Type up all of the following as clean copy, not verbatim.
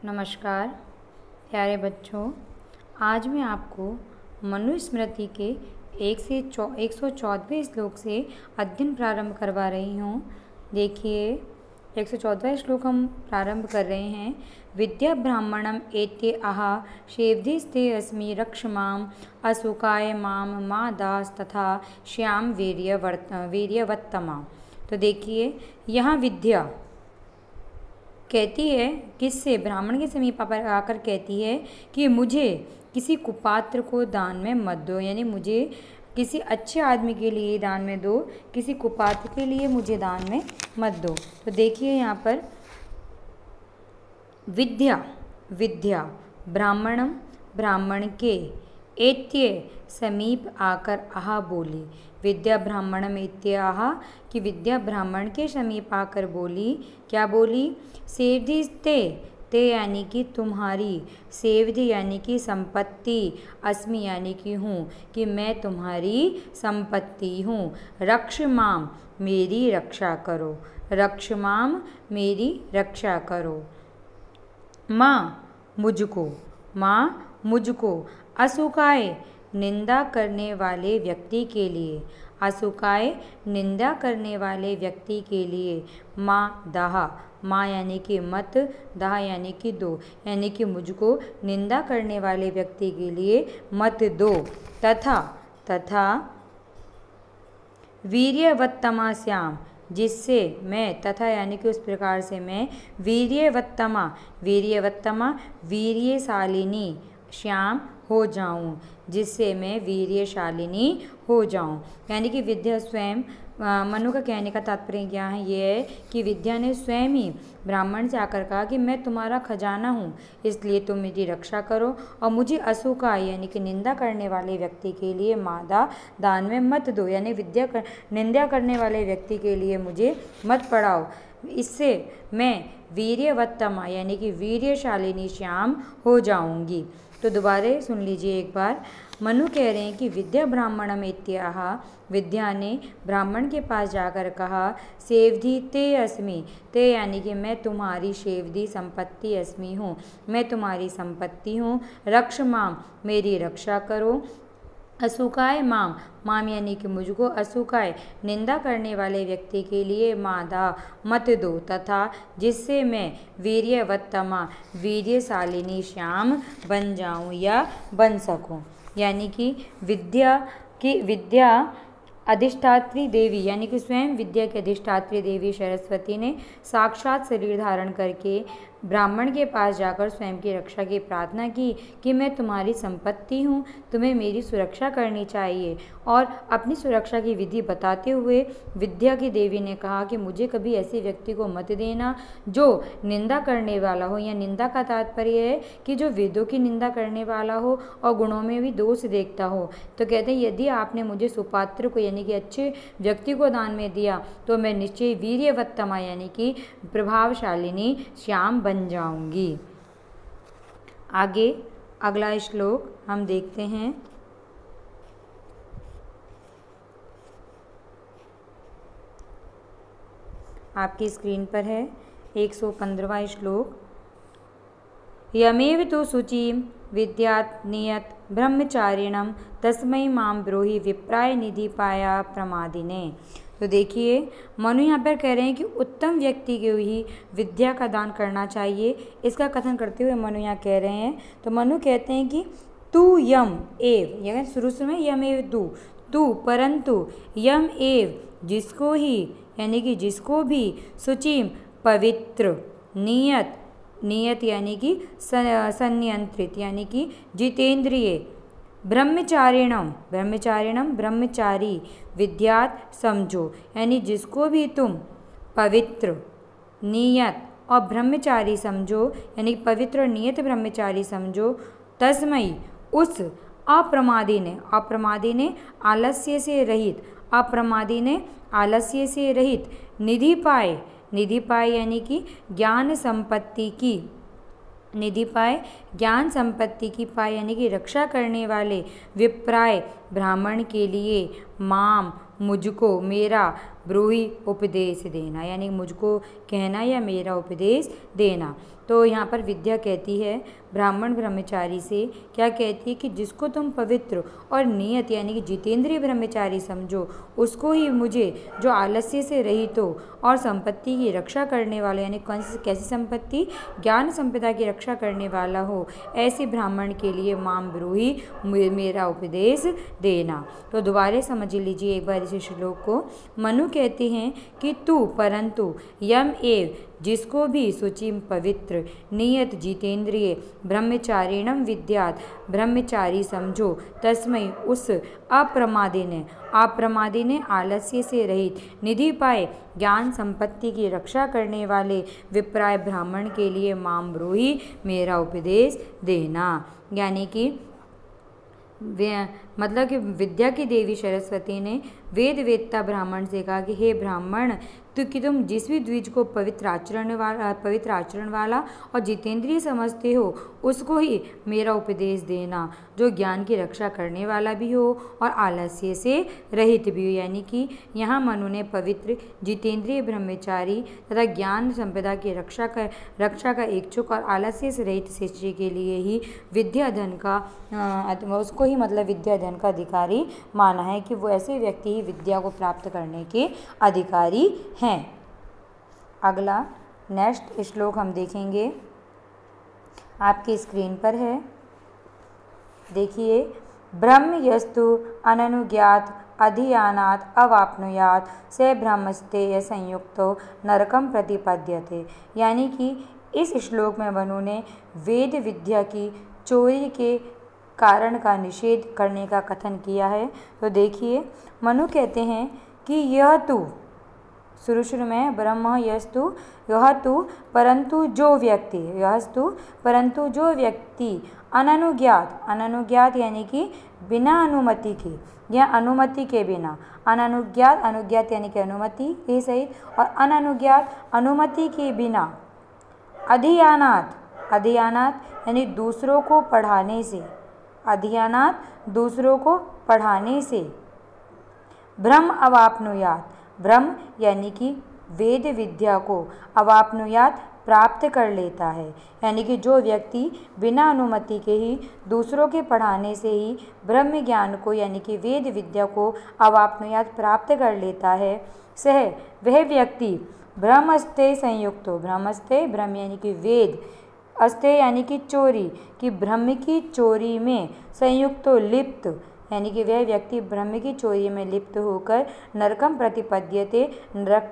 नमस्कार प्यारे बच्चों, आज मैं आपको मनुस्मृति के 114वें श्लोक से अध्ययन प्रारंभ करवा रही हूँ। देखिए, 114वां श्लोक हम प्रारंभ कर रहे हैं। विद्या ब्राह्मणम एते आहा शेवधिस्ते अस्मि रक्षमाम असुकाय माम मा दास तथा श्याम वीर्यवत्तमा। तो देखिए, यहाँ विद्या कहती है, किससे? ब्राह्मण के समीप आकर कहती है कि मुझे किसी कुपात्र को दान में मत दो, यानी मुझे किसी अच्छे आदमी के लिए दान में दो, किसी कुपात्र के लिए मुझे दान में मत दो। तो देखिए यहाँ पर विद्या ब्राह्मणम, ब्राह्मण के, एत्य समीप आकर आहा बोली। विद्या ब्राह्मणम एत्य आहा, कि विद्या ब्राह्मण के समीप आकर बोली। क्या बोली? सेवधिस्ते, ते यानी कि तुम्हारी, सेवधि यानी कि संपत्ति, अस्मि यानी कि हूँ, कि मैं तुम्हारी संपत्ति हूँ। रक्ष माम, मेरी रक्षा करो। रक्ष माम, मेरी रक्षा करो। माँ, मुझको, माँ मुझको। असुकाय, निंदा करने वाले व्यक्ति के लिए। असुकाय, निंदा करने वाले व्यक्ति के लिए। माँ दाह, माँ यानी कि मत, दाह यानी कि दो, यानी कि मुझको निंदा करने वाले व्यक्ति के लिए मत दो। तथा वीर्यवत्तमा श्याम, जिससे मैं, तथा यानी कि उस प्रकार से मैं, वीर्यवत्तमा वीर्यशालिनी श्याम हो जाऊं, जिससे मैं वीर्यशालिनी हो जाऊं। यानी कि विद्या स्वयं, मनु का कहने का तात्पर्य क्या है? ये है कि विद्या ने स्वयं ही ब्राह्मण से आकर कहा कि मैं तुम्हारा खजाना हूँ, इसलिए तुम मेरी रक्षा करो और मुझे असुका यानी कि निंदा करने वाले व्यक्ति के लिए मादा दान में मत दो, यानी निंदा करने वाले व्यक्ति के लिए मुझे मत पढ़ाओ। इससे मैं वीर्यवत्तमा यानी कि वीर्यशालिनी श्याम हो जाऊंगी। तो दोबारा सुन लीजिए एक बार। मनु कह रहे हैं कि विद्या ब्राह्मणम इत्याह, विद्या ने ब्राह्मण के पास जाकर कहा, सेवधि ते अस्मि, ते यानी कि मैं तुम्हारी, शेवधि संपत्ति, अस्मि हूँ, मैं तुम्हारी संपत्ति हूँ। रक्ष माम, मेरी रक्षा करो। असुकाय माम, माम यानी कि मुझको, असुकाय निंदा करने वाले व्यक्ति के लिए मादा मत दो, तथा जिससे मैं वीर्यवत्तमा वीर्यशालिनी श्याम बन जाऊं या बन सकूं। यानी कि विद्या अधिष्ठात्री देवी, यानी कि स्वयं विद्या की अधिष्ठात्री देवी सरस्वती ने साक्षात शरीर धारण करके ब्राह्मण के पास जाकर स्वयं की रक्षा की प्रार्थना की कि मैं तुम्हारी संपत्ति हूँ, तुम्हें मेरी सुरक्षा करनी चाहिए। और अपनी सुरक्षा की विधि बताते हुए विद्या की देवी ने कहा कि मुझे कभी ऐसे व्यक्ति को मत देना जो निंदा करने वाला हो, या निंदा का तात्पर्य है कि जो वेदों की निंदा करने वाला हो और गुणों में भी दोष देखता हो। तो कहते हैं, यदि आपने मुझे सुपात्र को यानी कि अच्छे व्यक्ति को दान में दिया तो मैं निश्चय वीर्यवत्तमा यानी कि प्रभावशालिनी श्याम बन जाऊंगी। आगे अगला श्लोक हम देखते हैं। आपकी स्क्रीन पर है 115वां श्लोक। यमेव तो शुचिम विद्यात् नियत ब्रह्मचारिणम तस्मै माम ब्रूहि विप्राय निधिपाया प्रमादिने। तो देखिए, मनु यहाँ पर कह रहे हैं कि उत्तम व्यक्ति को ही विद्या का दान करना चाहिए। इसका कथन करते हुए मनु यहाँ कह रहे हैं, तो मनु कहते हैं कि तू यम एव, यानी शुरू में यम एव तू, परंतु यम एव, जिसको ही यानी कि जिसको भी, शुचिम पवित्र, नियत यानी कि संनियंत्रित यानी कि जितेंद्रिय, ब्रह्मचारिणम ब्रह्मचारी, विद्यात समझो, यानी जिसको भी तुम पवित्र, नियत और ब्रह्मचारी समझो, यानी पवित्र और नियत ब्रह्मचारी समझो। तस्मई, उस अप्रमादी ने आलस्य से रहित, अप्रमादी ने आलस्य से रहित, निधि पाए यानी कि ज्ञान संपत्ति की, निधि पाए ज्ञान संपत्ति की, पाए यानी कि रक्षा करने वाले, विप्राय ब्राह्मण के लिए, माम मुझको, मेरा, ब्रूहि उपदेश देना, यानी मुझको कहना या मेरा उपदेश देना। तो यहाँ पर विद्या कहती है ब्राह्मण ब्रह्मचारी से, क्या कहती है कि जिसको तुम पवित्र और नियत यानी कि जितेंद्रिय ब्रह्मचारी समझो, उसको ही मुझे जो आलस्य से रहित हो और संपत्ति की रक्षा करने वाला, यानी कैसी संपत्ति, ज्ञान संपदा की रक्षा करने वाला हो, ऐसे ब्राह्मण के लिए माम ब्रूहि, मेरा उपदेश देना। तो दोबारा समझ लीजिए एक बार इस श्लोक को। मनु कहते हैं कि तू परंतु यम एव, जिसको भी शुचि पवित्र नियत जितेंद्रिय ब्रह्मचारिणम विद्यात, ब्रह्मचारी समझो, तस्मै उस अप्रमादी ने आलस्य से रहित निधि पाए ज्ञान संपत्ति की रक्षा करने वाले विप्राय ब्राह्मण के लिए माम ब्रूहि, मेरा उपदेश देना। यानी कि मतलब कि विद्या की देवी सरस्वती ने वेद वेदता ब्राह्मण से कहा कि हे ब्राह्मण, कि तुम जिस भी द्विज को पवित्र आचरण वाला और जितेंद्रिय समझते हो, उसको ही मेरा उपदेश देना, जो ज्ञान की रक्षा करने वाला भी हो और आलस्य से रहित भी हो। यानी कि यहाँ मनु ने पवित्र जितेंद्रिय ब्रह्मचारी तथा ज्ञान संपदा की रक्षा का इच्छुक और आलस्य से रहित शिष्य के लिए ही विद्या धन का उसको ही मतलब विद्या धन का अधिकारी माना है, कि वो ऐसे व्यक्ति ही विद्या को प्राप्त करने के अधिकारी हैं। अगला नेक्स्ट श्लोक हम देखेंगे, आपकी स्क्रीन पर है, देखिए। ब्रह्म यस्तु अननुज्ञात अधियानात अवाप्नुयात स ब्रह्मस्तेय संयुक्तो नरकम प्रतिपद्यते। यानी कि इस श्लोक में मनु ने वेद विद्या की चोरी के कारण का निषेध करने का कथन किया है। तो देखिए, मनु कहते हैं कि यह तू, शुरू में ब्रह्म यस्तु, यह तू परंतु जो व्यक्ति, यस्तु परंतु जो व्यक्ति अननुज्ञात यानी कि बिना अनुमति के या अनुमति के बिना, अनुज्ञात यानी कि अनुमति के सहित, और अननुज्ञात अनुमति के बिना, अधियानात यानी दूसरों को पढ़ाने से, अधियानात दूसरों को पढ़ाने से, ब्रह्म अवाप्नुयात, ब्रह्म यानी कि वेद विद्या को, अवाप्नुयात प्राप्त कर लेता है। यानी कि जो व्यक्ति बिना अनुमति के ही दूसरों के पढ़ाने से ही ब्रह्म ज्ञान को यानी कि वेद विद्या को अवाप्नुयात प्राप्त कर लेता है, वह व्यक्ति ब्रह्मस्ते संयुक्तो, ब्रह्मस्ते ब्रह्म यानी कि वेद, अस्ते यानी कि चोरी, कि ब्रह्म की चोरी में, संयुक्तो लिप्त यानी कि वह व्यक्ति ब्रह्म की चोरी में लिप्त होकर नरकम प्रतिपद्यते, नरक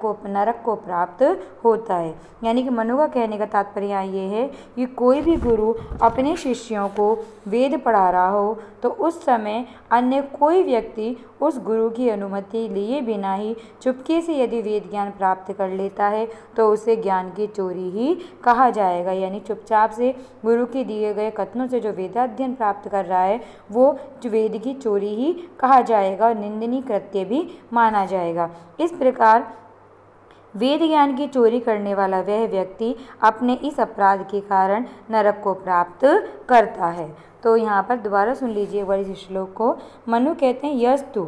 को प्राप्त होता है। यानी कि मनु का कहने का तात्पर्य यहाँ ये है कि कोई भी गुरु अपने शिष्यों को वेद पढ़ा रहा हो तो उस समय अन्य कोई व्यक्ति उस गुरु की अनुमति लिए बिना ही चुपके से यदि वेद ज्ञान प्राप्त कर लेता है तो उसे ज्ञान की चोरी ही कहा जाएगा। यानी चुपचाप से गुरु के दिए गए कथनों से जो वेदाध्ययन प्राप्त कर रहा है वो वेद की चोरी ही कहा जाएगा और निंदनीय कृत्य भी माना जाएगा। इस प्रकार वेद ज्ञान की चोरी करने वाला वह व्यक्ति अपने इस अपराध के कारण नरक को प्राप्त करता है। तो यहाँ पर दोबारा सुन लीजिए एक बार इस श्लोक को। मनु कहते हैं यस्तु,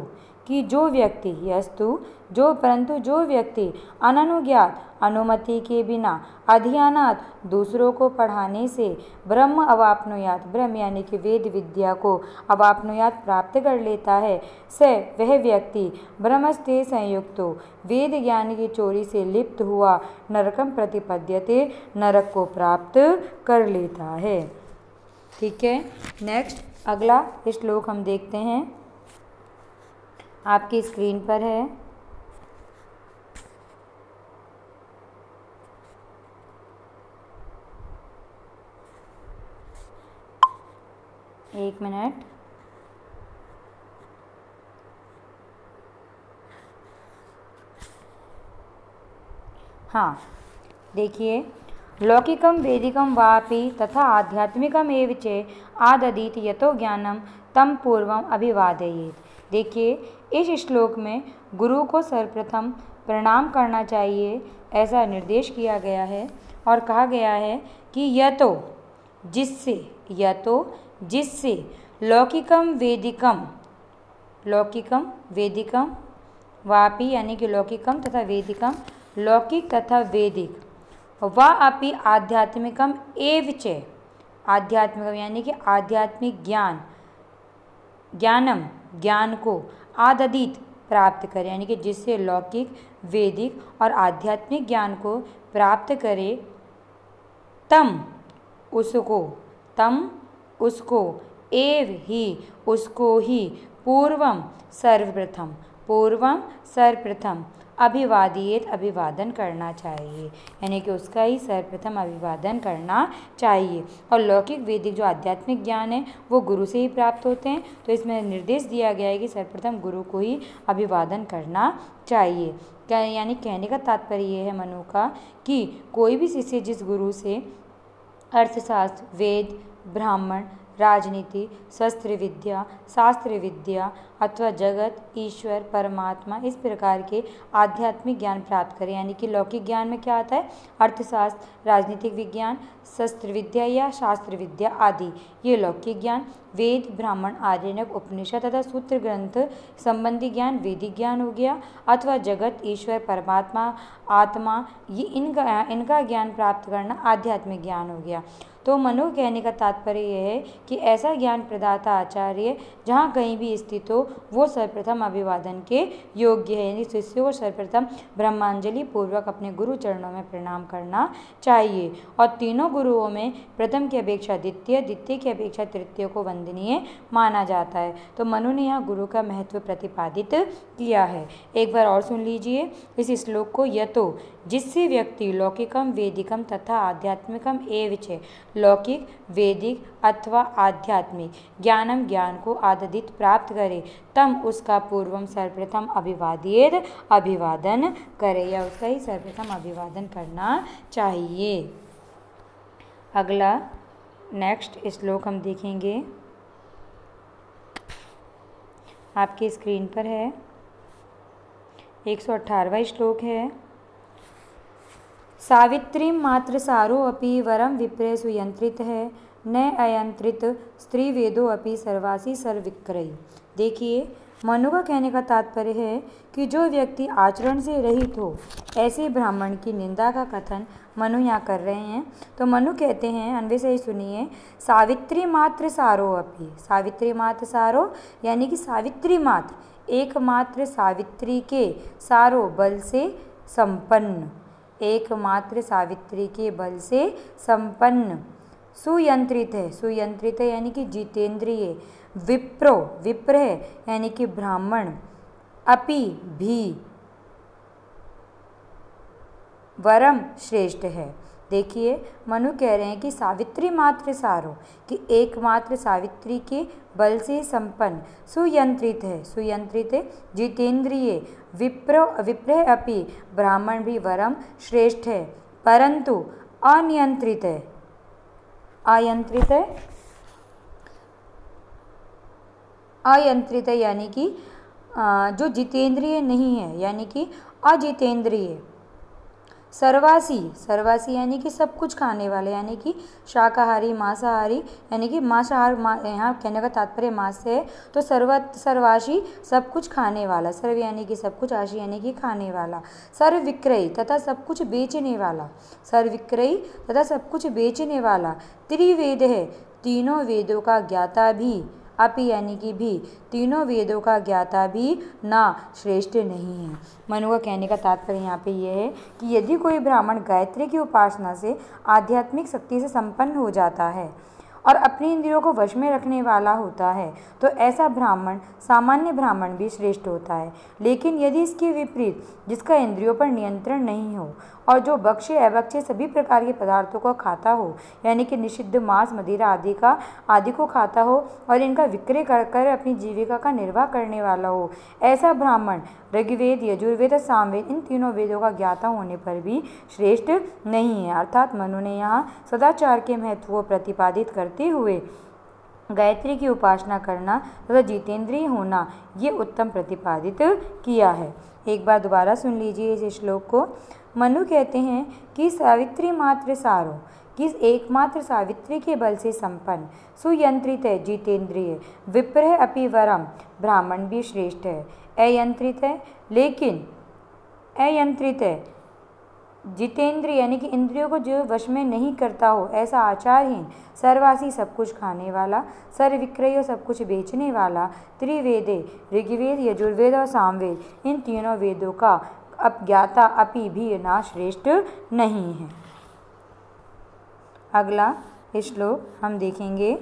कि जो व्यक्ति, यस्तु जो, परंतु जो व्यक्ति अननुज्ञात अनुमति के बिना, अधियानात दूसरों को पढ़ाने से, ब्रह्म अवाप्नुयात, ब्रह्म यानी कि वेद विद्या को अवाप्नुयात प्राप्त कर लेता है, वह व्यक्ति ब्रह्मस्ते संयुक्तो, वेद ज्ञान की चोरी से लिप्त हुआ, नरकम प्रतिपद्यते, नरक को प्राप्त कर लेता है। ठीक है, नेक्स्ट अगला श्लोक हम देखते हैं, आपकी स्क्रीन पर है। एक मिनट, हाँ देखिए, लौकिकम वेदिकम वापि तथा आध्यात्मिकम एव च आददीत यतो ज्ञानम तम पूर्वम अभिवादयेत। देखिए, इस श्लोक में गुरु को सर्वप्रथम प्रणाम करना चाहिए ऐसा निर्देश किया गया है और कहा गया है कि यतो जिससे लौकिकम वेदिकम वापि यानी कि लौकिकम तथा वेदिकम, लौकिक तथा वैदिक, वा अपि आध्यात्मिकम एव च, आध्यात्मिकम यानी कि आध्यात्मिक ज्ञान, ज्ञानम ज्ञान को, आददित प्राप्त करे यानी कि जिससे लौकिक वैदिक और आध्यात्मिक ज्ञान को प्राप्त करे, तम उसको, तम उसको, एव ही उसको ही, पूर्वम सर्वप्रथम, पूर्वम सर्वप्रथम, अभिवादित अभिवादन करना चाहिए यानी कि उसका ही सर्वप्रथम अभिवादन करना चाहिए। और लौकिक वैदिक जो आध्यात्मिक ज्ञान है वो गुरु से ही प्राप्त होते हैं, तो इसमें निर्देश दिया गया है कि सर्वप्रथम गुरु को ही अभिवादन करना चाहिए। क्या यानी कहने का तात्पर्य ये है मनु का कि कोई भी शिष्य जिस गुरु से अर्थशास्त्र, वेद, ब्राह्मण, राजनीति, शास्त्र विद्या अथवा जगत, ईश्वर, परमात्मा इस प्रकार के आध्यात्मिक ज्ञान प्राप्त करें, यानी कि लौकिक ज्ञान में क्या आता है, अर्थशास्त्र, राजनीतिक विज्ञान, शस्त्र विद्या या शास्त्र विद्या आदि, ये लौकिक ज्ञान। वेद, ब्राह्मण, आर्यनक, उपनिषद तथा सूत्र ग्रंथ संबंधी ज्ञान वैदिक ज्ञान हो गया, अथवा जगत, ईश्वर, परमात्मा, आत्मा, ये इनका ज्ञान प्राप्त करना आध्यात्मिक ज्ञान हो गया। तो मनु कहने का तात्पर्य यह है कि ऐसा ज्ञान प्रदाता आचार्य जहाँ कहीं भी स्थित हो वो सर्वप्रथम अभिवादन के योग्य है, यानी शिष्य को सर्वप्रथम ब्रह्मांजलि पूर्वक अपने गुरु चरणों में प्रणाम करना चाहिए। और तीनों गुरुओं में प्रथम की अपेक्षा द्वितीय, द्वितीय की अपेक्षा तृतीय को वंदनीय माना जाता है। तो मनु ने यहाँ गुरु का महत्व प्रतिपादित किया है। एक बार और सुन लीजिए इस श्लोक को। यतो जिससे व्यक्ति लौकिकम वेदिकम तथा आध्यात्मिकम एव च, लौकिक, वैदिक अथवा आध्यात्मिक ज्ञानम ज्ञान को आददित प्राप्त करे, तम उसका पूर्वम सर्वप्रथम अभिवादित अभिवादन करे, या उसका ही सर्वप्रथम अभिवादन करना चाहिए। अगला नेक्स्ट श्लोक हम देखेंगे, आपकी स्क्रीन पर है, 118वां श्लोक है। सावित्री मात्र सारो अपि वरम विप्रे सुयंत्रित है, न अयंत्रित स्त्री वेदो अपि सर्वासी सर्वविक्रयी। देखिए मनु का कहने का तात्पर्य है कि जो व्यक्ति आचरण से रहित हो ऐसे ब्राह्मण की निंदा का कथन मनु यहाँ कर रहे हैं। तो मनु कहते हैं, अन्वय से ही सुनिए, सावित्री मात्र सारो अपि, सावित्री मात्र सारो यानी कि सावित्री मात्र एकमात्र सावित्री के सारो बल से संपन्न, एकमात्र सावित्री के बल से संपन्न, सुयंत्रित है, सुयंत्रित है यानी कि जितेंद्रिय, विप्रो विप्र है यानी कि ब्राह्मण, अपि भी वरम श्रेष्ठ है। देखिए मनु कह रहे हैं कि सावित्री मात्र सारो कि एकमात्र सावित्री के बल से संपन्न, सुयंत्रित है, सुयंत्रित है, जितेंद्रिय, विप्र अपि ब्राह्मण भी वरम श्रेष्ठ है, परंतु अनियंत्रित है, अयंत्रित है, अयंत्रित है यानी कि जो जितेंद्रिय नहीं है यानी कि अजितेंद्रिय, सर्वासी, सर्वासी यानी कि सब कुछ खाने वाले, यानी कि शाकाहारी, मांसाहारी यानी कि मांसाहार, यहाँ कहने का तात्पर्य मांस से है, तो सर्वाशी सब कुछ खाने वाला, सर्व यानी कि सब कुछ, आशी यानी कि खाने वाला, सर्व विक्रयी तथा सब कुछ बेचने वाला, सर्व विक्रयी तथा सब कुछ बेचने वाला, त्रिवेद है तीनों वेदों का ज्ञाता भी, अपि यानी कि भी तीनों वेदों का ज्ञाता भी ना श्रेष्ठ नहीं है। मनु का कहने का तात्पर्य यहाँ पे ये है कि यदि कोई ब्राह्मण गायत्री की उपासना से आध्यात्मिक शक्ति से संपन्न हो जाता है और अपनी इंद्रियों को वश में रखने वाला होता है तो ऐसा ब्राह्मण सामान्य ब्राह्मण भी श्रेष्ठ होता है। लेकिन यदि इसके विपरीत जिसका इंद्रियों पर नियंत्रण नहीं हो और जो भक्ष्य अभक्ष्य सभी प्रकार के पदार्थों को खाता हो, यानी कि निषिद्ध मांस, मदिरा आदि को खाता हो और इनका विक्रय कर अपनी जीविका का निर्वाह करने वाला हो, ऐसा ब्राह्मण ऋग्वेद, यजुर्वेद और सामवेद इन तीनों वेदों का ज्ञाता होने पर भी श्रेष्ठ नहीं है। अर्थात मनु ने यहाँ सदाचार के महत्व को प्रतिपादित करते हुए गायत्री की उपासना करना तथा जितेंद्रिय होना ये उत्तम प्रतिपादित किया है। एक बार दोबारा सुन लीजिए इस श्लोक को। मनु कहते हैं कि सावित्री मात्र सारो, कि एकमात्र सावित्री के बल से संपन्न, सुयंत्रित है, जितेंद्रिय, विप्र अपि वरम ब्राह्मण भी श्रेष्ठ है। अयंत्रित है, लेकिन अयंत्रित है, जितेंद्रिय यानी कि इंद्रियों को जो वश में नहीं करता हो ऐसा आचारहीन, सर्वासी सब कुछ खाने वाला, सर्वविक्रय सब कुछ बेचने वाला, त्रिवेदे ऋग्वेद यजुर्वेद और सामवेद इन तीनों वेदों का अज्ञाता अपि भी ना श्रेष्ठ नहीं है। अगला श्लोक हम देखेंगे,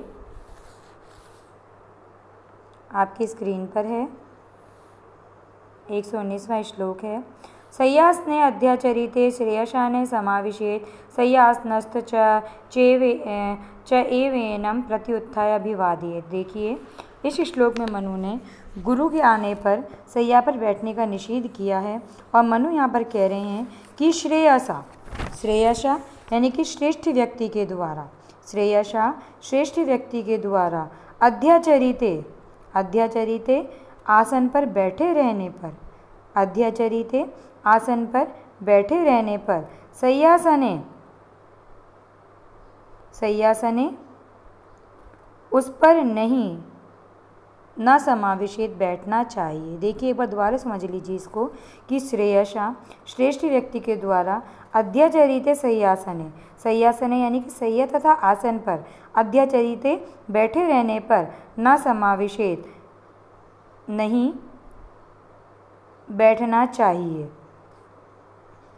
आपकी स्क्रीन पर है, 119वां श्लोक है। सय्यासने अध्याचरिते श्रेयशाने समाविशेत सय्यासनस्त च एवेनम प्रत्युत्थाय अभिवादयेत। देखिए, इस श्लोक में मनु ने गुरु के आने पर सैया पर बैठने का निषेध किया है और मनु यहाँ पर कह रहे हैं कि श्रेयसा यानी कि श्रेष्ठ व्यक्ति के द्वारा, श्रेयसा श्रेष्ठ व्यक्ति के द्वारा, अध्याचरिते आसन पर बैठे रहने पर, अध्याचरिते आसन पर बैठे रहने पर, सय्यासने उस पर नहीं न समावेशित बैठना चाहिए। देखिए, एक बार दोबारा समझ लीजिए इसको कि श्रेयसा श्रेष्ठ व्यक्ति के द्वारा, अध्याचरिते सय्यासने, सय्यासने यानी कि सैया तथा आसन पर, अध्याचरिते बैठे रहने पर, न समावेशित नहीं बैठना चाहिए।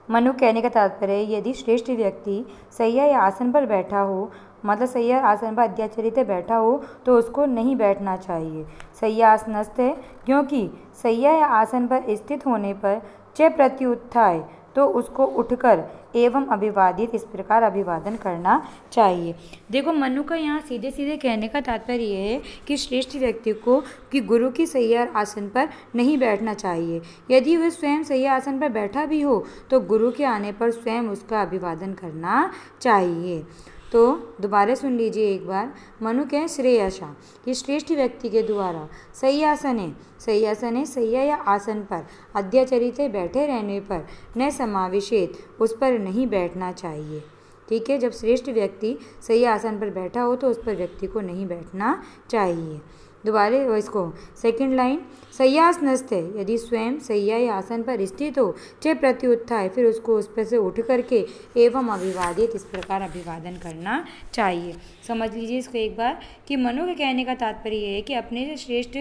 मनु कहने का तात्पर्य है, यदि श्रेष्ठ व्यक्ति सैया या आसन पर बैठा हो, मतलब सैया आसन पर अध्याचरित बैठा हो, तो उसको नहीं बैठना चाहिए। सैया आसनस्थ है, क्योंकि सैया या आसन पर स्थित होने पर च प्रत्युत्थाय, तो उसको उठकर एवं अभिवादित इस प्रकार अभिवादन करना चाहिए। देखो, मनु का यहाँ सीधे सीधे कहने का तात्पर्य ये है कि श्रेष्ठ व्यक्ति को कि गुरु की सैया आसन पर नहीं बैठना चाहिए। यदि वह स्वयं सैया आसन पर बैठा भी हो तो गुरु के आने पर स्वयं उसका अभिवादन करना चाहिए। तो दोबारा सुन लीजिए एक बार, मनु कहें श्रेयसा कि श्रेष्ठ व्यक्ति के द्वारा, सय्यासने सैया या आसन पर, अध्याचरित बैठे रहने पर, न समावेशित उस पर नहीं बैठना चाहिए। ठीक है, जब श्रेष्ठ व्यक्ति सैया आसन पर बैठा हो तो उस पर व्यक्ति को नहीं बैठना चाहिए। दोबारा इसको सेकंड लाइन, सय्यासनस्थ है, यदि स्वयं सैया या आसन पर स्थित हो, च प्रत्युत्थाय, फिर उसको उस पर से उठ करके एवं अभिवादित इस प्रकार अभिवादन करना चाहिए। समझ लीजिए इसको एक बार कि मनु के कहने का तात्पर्य ये है कि अपने से श्रेष्ठ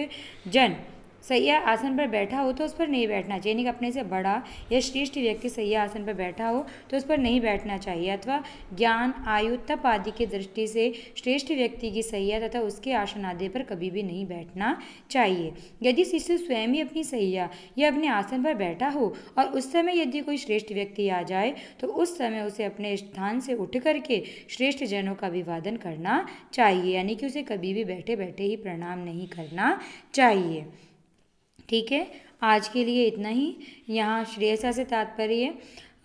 जन सैया आसन पर बैठा हो तो उस पर नहीं बैठना चाहिए, यानी कि अपने से बड़ा या श्रेष्ठ व्यक्ति सैया आसन पर बैठा हो तो उस पर नहीं बैठना चाहिए, अथवा ज्ञान, आयु, तप आदि की दृष्टि से श्रेष्ठ व्यक्ति की सैया तथा उसके आसन आदि पर कभी भी नहीं बैठना चाहिए। यदि शिष्य स्वयं ही अपनी सैया या अपने आसन पर बैठा हो और उस समय यदि कोई श्रेष्ठ व्यक्ति आ जाए तो उस समय उसे अपने स्थान से उठ करके श्रेष्ठ जनों का अभिवादन करना चाहिए, यानी कि उसे कभी भी बैठे बैठे ही प्रणाम नहीं करना चाहिए। ठीक है, आज के लिए इतना ही। यहाँ श्रेयसा से तात्पर्य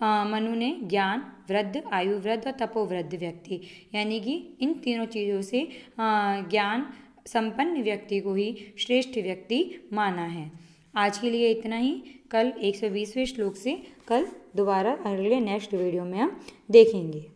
मनु ने ज्ञान वृद्ध, आयु वृद्ध और तपोवृद्ध व्यक्ति, यानी कि इन तीनों चीज़ों से ज्ञान संपन्न व्यक्ति को ही श्रेष्ठ व्यक्ति माना है। आज के लिए इतना ही। कल 120वें श्लोक से कल दोबारा अगले नेक्स्ट वीडियो में हम देखेंगे।